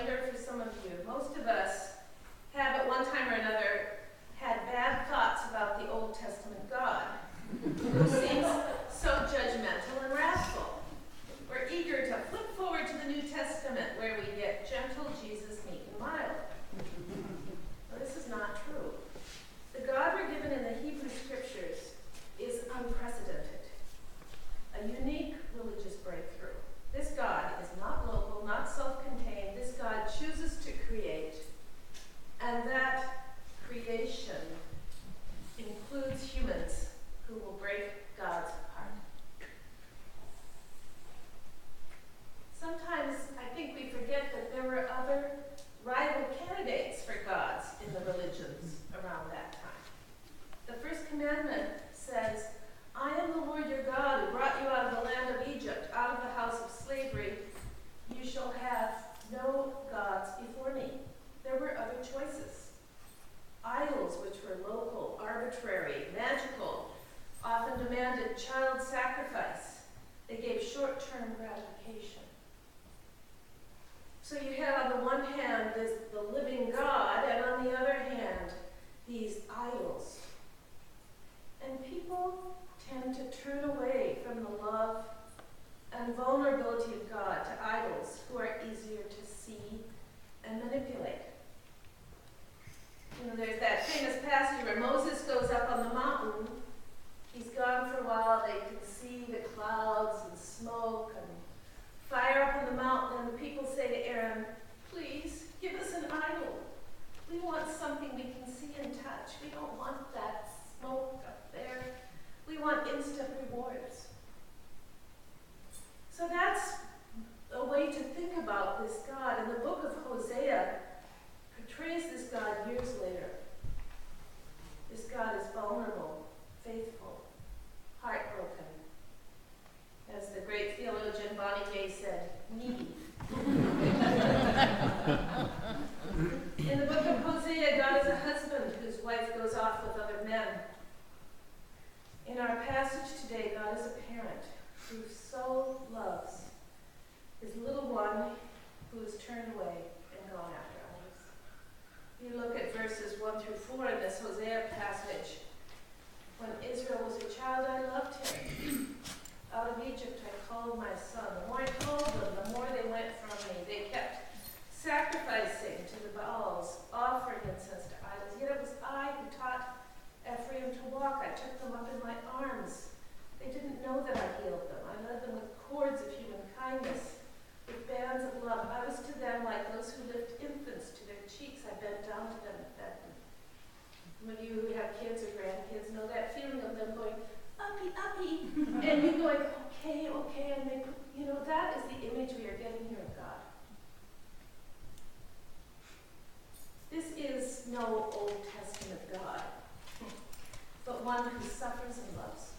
reminder for some of you. Most of us have at one time or another had bad thoughts about the Old Testament God, who seems so judgmental and wrathful. We're eager to flip forward to the New Testament where we get gentle Jesus, meek and mild. Well, this is not true. The God we're given in the Hebrew Scriptures is unprecedented, a unique religious breakthrough. This God is not local, not self-contained. This God chooses to create, and that creation includes humans who will break God's heart. Sometimes I think we forget that there were other rival candidates for gods in the religions around that time. The first commandment says, I am the Lord your God who brought you out of the land of Egypt, out of the house of slavery. You shall have no gods before me. There were other choices. Idols, which were local, arbitrary, magical, often demanded child sacrifice. They gave short-term gratification. So you had on the one hand the living God, and on the other hand, these idols. And people tend to turn away from the love and vulnerability of God to idols who are easier to see and manipulate. You know, there's that famous passage where Moses goes up on the mountain. He's gone for a while. They can see the clouds and smoke and fire up on the mountain. And the people say to Aaron, please, give us an idol. We want something we can see and touch. We don't want that smoke up there. We want instant rewards. So that's a way to think about this God. And the book of Hosea portrays this God years later. This God is vulnerable, faithful, heartbroken. As the great theologian Bonnie Gay said, needy. In the book of Hosea, God is a husband whose wife goes off with other men. In our passage today, God is a parent who so loves his little one who is turned away and gone after others. You look at verses 1 through 4 in this Hosea passage. When Israel was a child, I loved him. Out of Egypt I called my son. The more I called them, the more they went from me. They kept sacrificing to the Baals, offering incense to idols. Yet it was I who taught Ephraim to walk. I took them up in my arms. They didn't know that I healed them. I led them with cords of human kindness, with bands of love. I was to them like those who lift infants to their cheeks. I bent down to them and fed them. Some of you who have kids or grandkids know that feeling of them going, uppy, uppy, and you going, okay, okay, and they, that is the image we are getting here of God. This is no Old Testament God, but one who suffers and loves.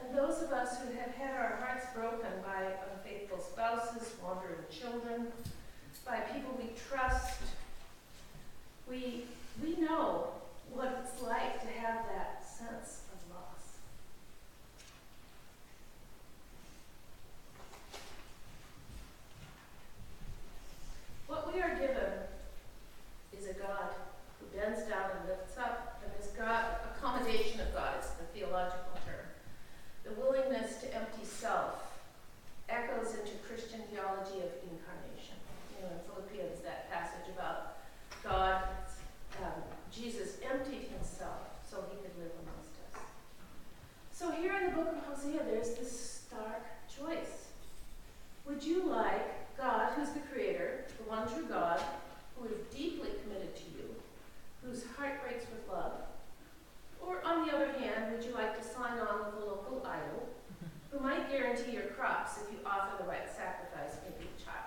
And those of us who have had our hearts broken by unfaithful spouses, wandering children, by people we trust, we know what it's like to have that sense of loss. What we are given is a God who bends down and lifts up, and this God, accommodation of God, it's the theological term. The willingness to empty self echoes into Christian theology of incarnation. In Philippians, that passage about God, Jesus emptied himself so he could live amongst us. So here in the book of Hosea, there's this stark choice. Would you like God, who's the creator, the one true God, who is deeply committed to you, whose heart breaks with love? Or on the other hand, would you like to sign on with a local idol who might guarantee your crops if you offer the right sacrifice, maybe a child?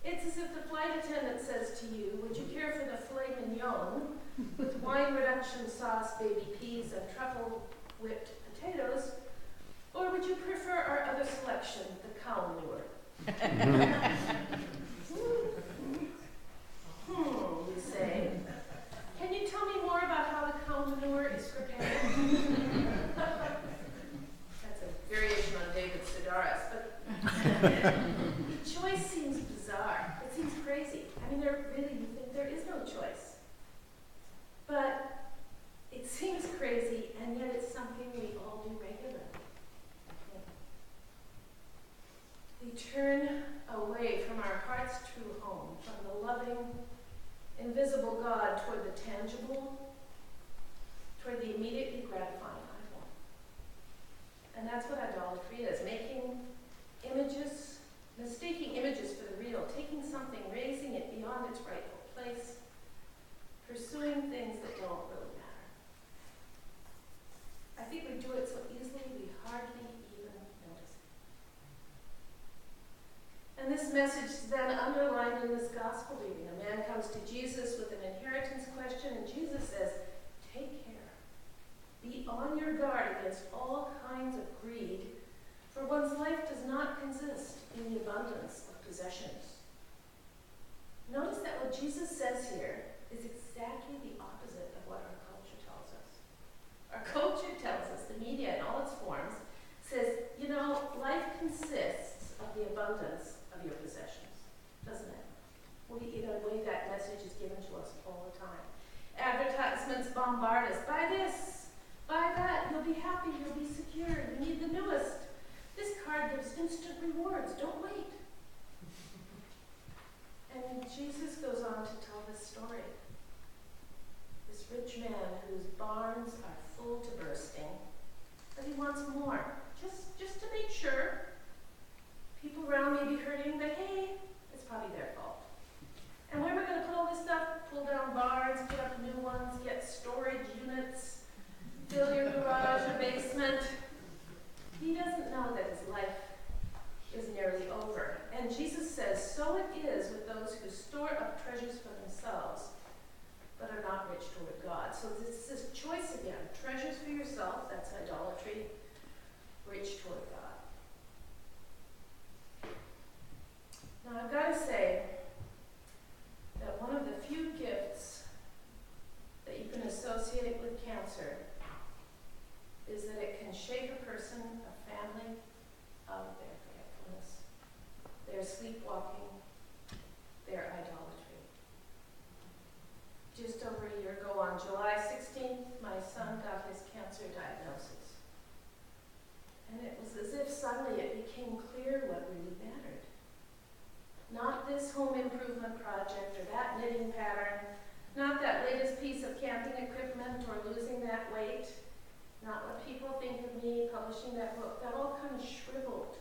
It's as if the flight attendant says to you, would you care for the filet mignon with wine reduction sauce, baby peas, and truffle whipped potatoes? Or would you prefer our other selection, the cow manure? You say. Can you tell me more about how the cow manure is prepared? That's a variation on David Sedaris, but But it seems crazy, and yet it's something we all do regularly. We turn away from our heart's true home, from the loving, invisible God toward the tangible, toward the immediately gratifying idol. And that's what idolatry is, mistaking images for the real, taking something, raising it beyond its rightful place, pursuing things that don't really matter. I think we do it so easily we hardly even notice it. And this message is then underlined in this gospel reading. A man comes to Jesus with an inheritance question, and Jesus says, take care. Be on your guard against all kinds of greed, for one's life does not consist in the abundance of possessions. Notice that what Jesus says here is exactly the opposite of what our culture tells us. Our culture tells us, the media in all its forms, says, life consists of the abundance of your possessions, doesn't it? In a way, that message is given to us all the time. Advertisements bombard us. Buy this, buy that, you'll be happy, you'll be secure, you need the newest. This card gives instant rewards, don't wait. And Jesus goes on to tell this story. This rich man whose barns are full to bursting, but he wants more, just to make sure. People around may be hurting, but hey, it's probably their fault. And where am I going to put all this stuff? Pull down barns, put up new ones, get storage units, fill your garage or basement. He doesn't know that his life is nearly over. And Jesus says, so it is with those who store up treasures for themselves, but are not rich toward God. So this is choice again. Treasures for yourself, that's idolatry. Rich toward God. Now I've got to say that one of the few gifts that you can associate with cancer is that it can shake a person, a family, out of their forgetfulness, their sleepwalking, their idolatry. Just over a year ago, on July 16th, my son got his cancer diagnosis. And it was as if suddenly it became clear what really mattered. Not this home improvement project or that knitting pattern, not that latest piece of camping equipment or losing that weight, not what people think of me, publishing that book. That all kind of shriveled.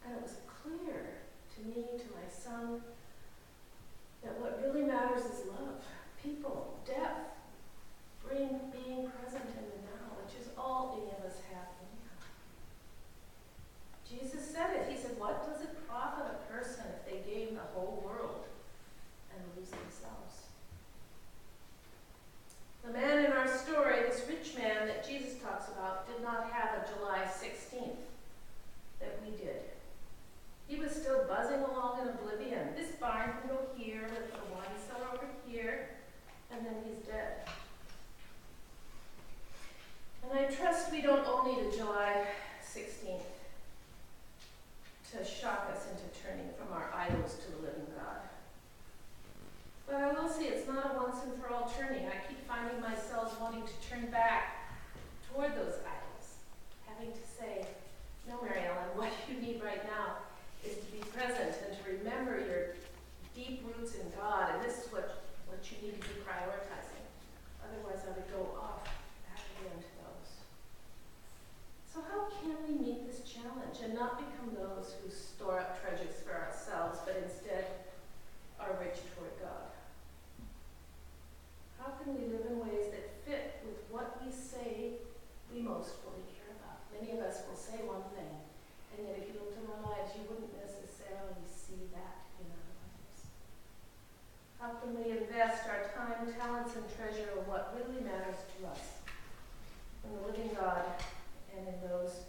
And it was clear to me, to my son, that what really matters is love, people, depth, being present in the now, which is all any of us have anyhow. Jesus said it. He said, what does it profit a person if they gain the whole world and lose themselves? The man in our story, this rich man that Jesus talks about, did not have a July 16th that we did. He was still buzzing along in oblivion. This barn can go here, with the wine cellar over here, and then he's dead. And I trust we don't all need a July 16th to shock us into turning from our idols to the living God. But I will say it's not a once and for all turning. I keep finding myself wanting to turn back toward those idols, having to say, no, Mary Ellen, what you need right now is to be present and to remember your deep roots in God, and this is what you need to be prioritizing. Otherwise, I would go off back again to those. So how can we meet this challenge and not become those who store up treasures for ourselves, but instead are rich toward God? How can we live in ways that fit with what we say we most fully care about? Many of us will say one thing, and yet if you looked at our lives, you wouldn't necessarily see that in our lives. How can we invest our time, talents, and treasure in what really matters to us, in the living God and in those